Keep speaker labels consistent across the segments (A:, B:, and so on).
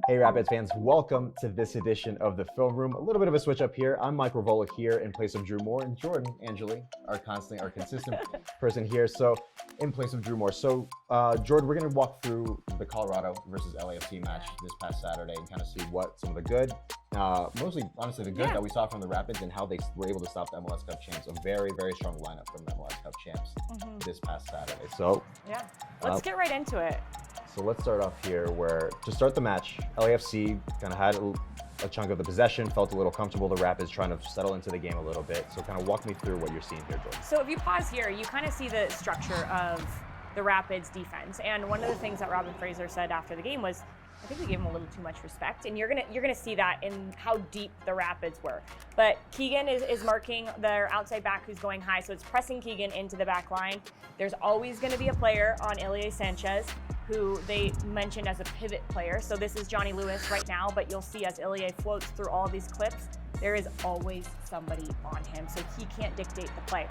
A: Hey Rapids fans, welcome to this edition of the Film Room. A little bit of a switch up here. I'm Mike Revollo here in place of Drew Moore, and Jordan, Angeli, our consistent person here. So in place of Drew Moore. So Jordan, we're going to walk through the Colorado versus LAFC match this past Saturday and kind of see what some of the good, mostly honestly the good that we saw from the Rapids and how they were able to stop the MLS Cup champs. A very, very strong lineup from the MLS Cup champs this past Saturday. So
B: yeah, let's get right into it.
A: So let's start off here where, to start the match, LAFC kind of had a chunk of the possession, felt a little comfortable. The Rapids trying to settle into the game a little bit. So kind of walk me through what you're seeing here, Jordan.
B: So if you pause here, you kind of see the structure of the Rapids defense. And one of the things that Robin Fraser said after the game was, I think we gave him a little too much respect, and you're gonna see that in how deep the Rapids were. But Keegan is marking their outside back who's going high, so it's pressing Keegan into the back line. There's always gonna be a player on Ilie Sanchez, who they mentioned as a pivot player. So this is Johnny Lewis right now, but you'll see as Ilie floats through all these clips, there is always somebody on him, so he can't dictate the play.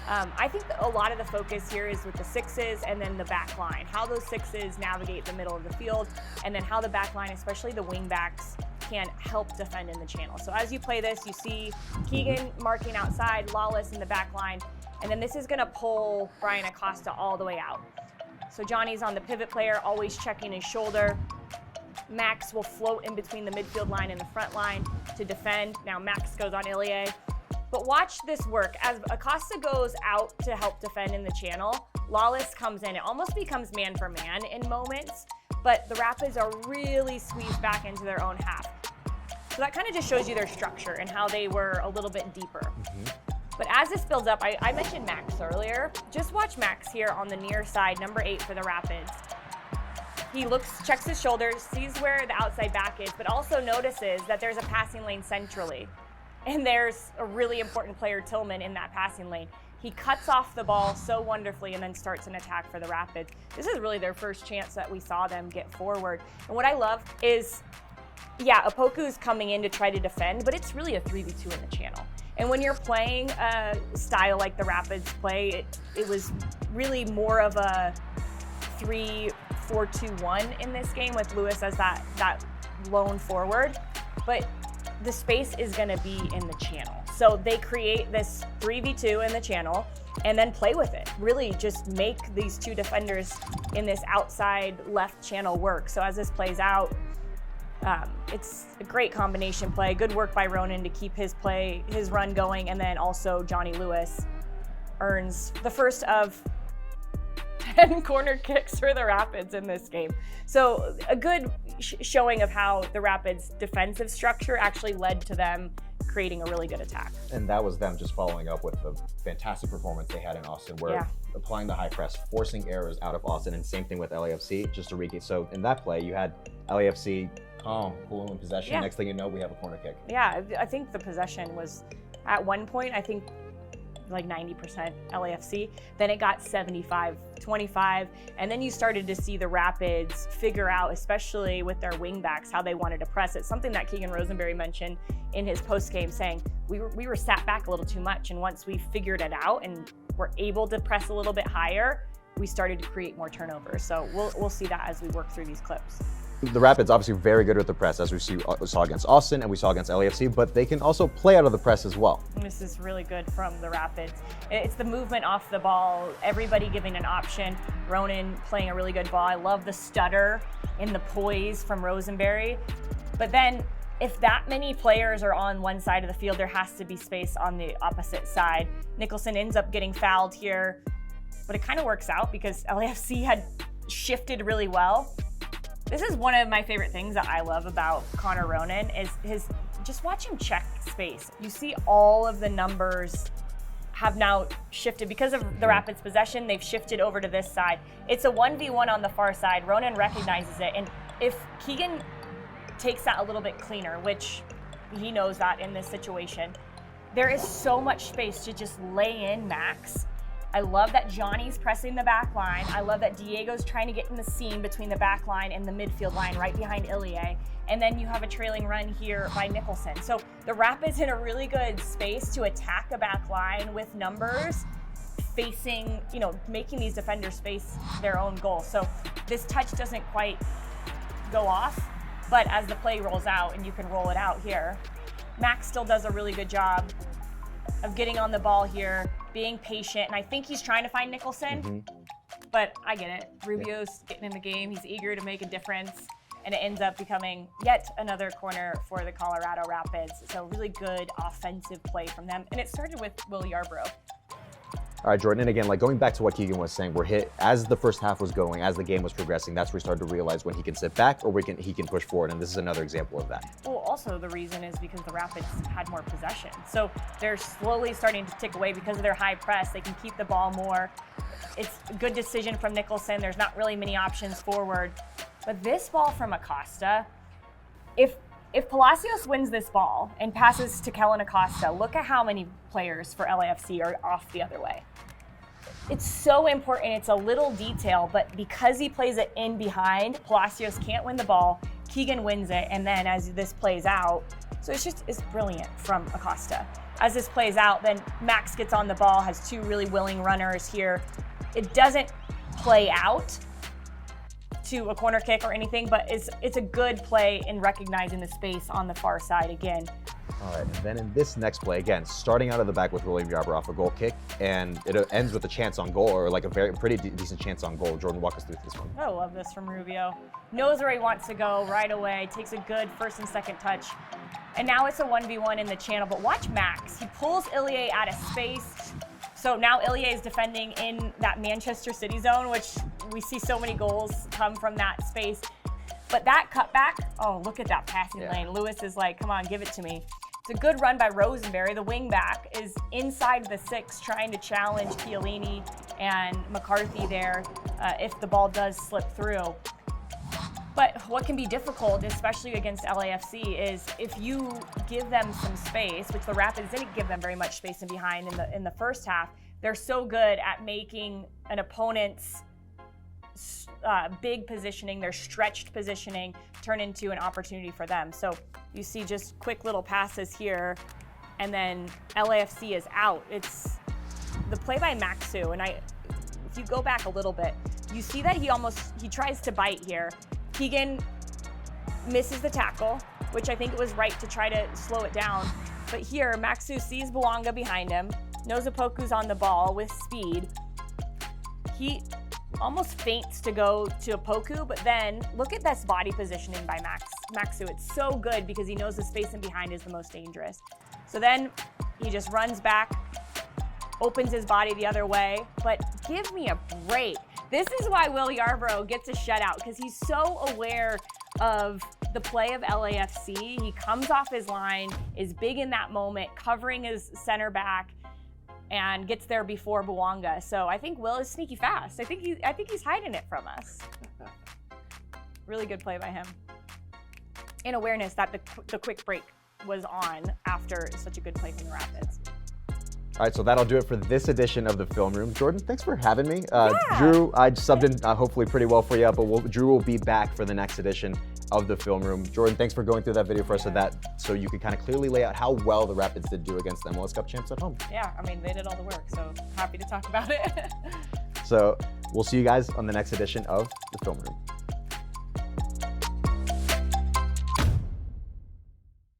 B: I think a lot of the focus here is with the sixes and then the back line, how those sixes navigate the middle of the field, and then how the back line, especially the wing backs, can help defend in the channel. So as you play this, you see Keegan marking outside, Lawless in the back line, and then this is gonna pull Brian Acosta all the way out. So Johnny's on the pivot player, always checking his shoulder. Max will float in between the midfield line and the front line to defend. Now Max goes on Ilie. But watch this work. As Acosta goes out to help defend in the channel, Lawless comes in. It almost becomes man for man in moments, but the Rapids are really squeezed back into their own half. So that kind of just shows you their structure and how they were a little bit deeper. But as this builds up, I mentioned Max earlier. Just watch Max here on the near side, number 8 for the Rapids. He looks, checks his shoulders, sees where the outside back is, but also notices that there's a passing lane centrally. And there's a really important player, Tillman, in that passing lane. He cuts off the ball so wonderfully and then starts an attack for the Rapids. This is really their first chance that we saw them get forward. And what I love is, yeah, Opoku's coming in to try to defend, but it's really a 3v2 in the channel. And when you're playing a style like the Rapids play, it was really more of a 3-4-2-1 in this game with Lewis as that lone forward. But the space is gonna be in the channel. So they create this 3v2 in the channel and then play with it. Really just make these two defenders in this outside left channel work. So as this plays out, it's a great combination play. Good work by Ronan to keep his run going, and then also Johnny Lewis earns the first of 10 corner kicks for the Rapids in this game. So a good showing of how the Rapids' defensive structure actually led to them creating a really good attack.
A: And that was them just following up with the fantastic performance they had in Austin, where applying the high press, forcing errors out of Austin, and same thing with LAFC, just to recap. So in that play, you had LAFC calm, cool in possession. Next thing you know, we have a corner kick.
B: Yeah, I think the possession was, at one point, I think like 90% LAFC. Then it got 75-25. And then you started to see the Rapids figure out, especially with their wing backs, how they wanted to press. It's something that Keegan Rosenberry mentioned in his post-game, saying we were sat back a little too much. And once we figured it out and were able to press a little bit higher, we started to create more turnovers. So we'll see that as we work through these clips.
A: The Rapids obviously very good with the press, as we saw against Austin and we saw against LAFC, but they can also play out of the press as well.
B: This is really good from the Rapids. It's the movement off the ball, everybody giving an option. Ronan playing a really good ball. I love the stutter in the poise from Rosenberry. But then if that many players are on one side of the field, there has to be space on the opposite side. Nicholson ends up getting fouled here, but it kind of works out because LAFC had shifted really well. This is one of my favorite things that I love about Connor Ronan is just watch him check space. You see all of the numbers have now shifted because of the Rapids possession. They've shifted over to this side. It's a 1v1 on the far side. Ronan recognizes it. And if Keegan takes that a little bit cleaner, which he knows that in this situation, there is so much space to just lay in Max. I love that Johnny's pressing the back line. I love that Diego's trying to get in the seam between the back line and the midfield line right behind Ilie. And then you have a trailing run here by Nicholson. So the Rapids in a really good space to attack a back line with numbers facing, making these defenders face their own goal. So this touch doesn't quite go off, But as the play rolls out, and you can roll it out here, Max still does a really good job of getting on the ball here, being patient, and I think he's trying to find Nicholson, but I get it. Rubio's getting in the game, he's eager to make a difference, and it ends up becoming yet another corner for the Colorado Rapids. So really good offensive play from them, and it started with Will Yarbrough.
A: All right, Jordan, and again, like going back to what Keegan was saying, we're hit as the first half was going, as the game was progressing, that's where we started to realize when he can sit back or he can push forward, and this is another example of that.
B: Well, also the reason is because the Rapids had more possession. So they're slowly starting to tick away because of their high press. They can keep the ball more. It's a good decision from Nicholson. There's not really many options forward. But this ball from Acosta, if Palacios wins this ball and passes to Kellen Acosta, look at how many players for LAFC are off the other way. It's so important. It's a little detail, but because he plays it in behind, Palacios can't win the ball. Keegan wins it, and then as this plays out, so it's brilliant from Acosta. As this plays out, then Max gets on the ball, has two really willing runners here. It doesn't play out to a corner kick or anything, but it's a good play in recognizing the space on the far side again.
A: All right, and then in this next play, again, starting out of the back with William Yarbrough off a goal kick, and it ends with a chance on goal, or like a pretty decent chance on goal. Jordan, walk us through this one.
B: I love this from Rubio. Knows where he wants to go right away, takes a good first and second touch, and now it's a 1v1 in the channel, but watch Max. He pulls Ilie out of space, so now Ilie is defending in that Manchester City zone, which we see so many goals come from that space. But that cutback, oh, look at that passing lane. Lewis is like, come on, give it to me. It's a good run by Rosenberry. The wing back is inside the 6 trying to challenge Chiellini and McCarthy there if the ball does slip through. But what can be difficult, especially against LAFC, is if you give them some space, which the Rapids didn't give them very much space in behind in the first half, they're so good at making an opponent's big positioning, their stretched positioning, turn into an opportunity for them. So you see just quick little passes here, and then LAFC is out. It's the play by Maxu, and if you go back a little bit, you see that he tries to bite here. Keegan misses the tackle, which I think it was right to try to slow it down. But here, Maxu sees Bouanga behind him, knows Opoku's on the ball with speed. He almost feints to go to Opoku, but then look at this body positioning by Maxu. It's so good because he knows the space in behind is the most dangerous. So then he just runs back, opens his body the other way, but give me a break. This is why Will Yarbrough gets a shutout, because he's so aware of the play of LAFC. He comes off his line, is big in that moment, covering his center back, and gets there before Bouanga. So I think Will is sneaky fast. I think he's hiding it from us. Really good play by him. And awareness that the quick break was on after such a good play from the Rapids.
A: All right, so that'll do it for this edition of the Film Room. Jordan, thanks for having me. Drew, I subbed in hopefully pretty well for you, but Drew will be back for the next edition of the Film Room. Jordan, thanks for going through that video for us so you could kind of clearly lay out how well the Rapids did do against the MLS Cup champs at home.
B: Yeah, I mean, they did all the work, so happy to talk about it.
A: So we'll see you guys on the next edition of the Film Room.